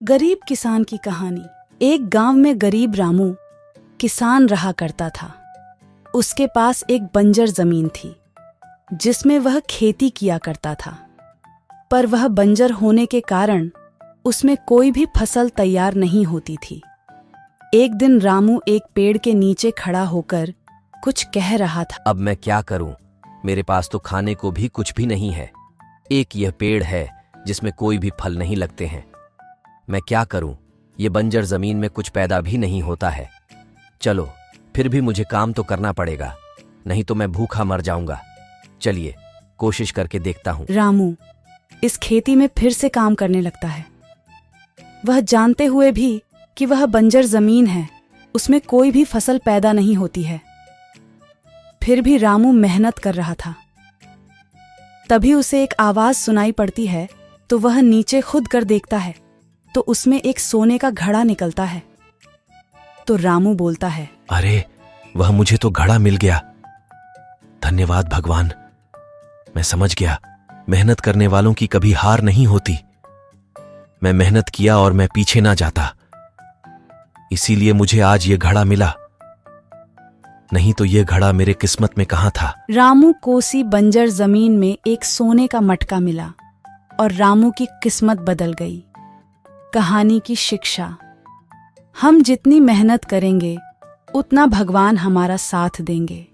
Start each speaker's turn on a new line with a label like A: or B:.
A: गरीब किसान की कहानी। एक गांव में गरीब रामू किसान रहा करता था। उसके पास एक बंजर जमीन थी जिसमें वह खेती किया करता था, पर वह बंजर होने के कारण उसमें कोई भी फसल तैयार नहीं होती थी। एक दिन रामू एक पेड़ के नीचे खड़ा होकर कुछ कह रहा था।
B: अब मैं क्या करूं? मेरे पास तो खाने को भी कुछ भी नहीं है। एक यह पेड़ है जिसमें कोई भी फल नहीं लगते हैं। मैं क्या करूं? ये बंजर जमीन में कुछ पैदा भी नहीं होता है। चलो, फिर भी मुझे काम तो करना पड़ेगा, नहीं तो मैं भूखा मर जाऊंगा। चलिए, कोशिश करके देखता हूं।
A: रामू इस खेती में फिर से काम करने लगता है। वह जानते हुए भी कि वह बंजर जमीन है, उसमें कोई भी फसल पैदा नहीं होती है, फिर भी रामू मेहनत कर रहा था। तभी उसे एक आवाज सुनाई पड़ती है, तो वह नीचे खुद कर देखता है तो उसमें एक सोने का घड़ा निकलता है। तो रामू बोलता है,
C: अरे, वह मुझे तो घड़ा मिल गया। धन्यवाद भगवान। मैं समझ गया, मेहनत करने वालों की कभी हार नहीं होती। मैं मेहनत किया और मैं पीछे ना जाता, इसीलिए मुझे आज ये घड़ा मिला। नहीं तो ये घड़ा मेरे किस्मत में कहां था।
A: रामू कोसी बंजर जमीन में एक सोने का मटका मिला और रामू की किस्मत बदल गई। कहानी की शिक्षा। हम जितनी मेहनत करेंगे उतना भगवान हमारा साथ देंगे।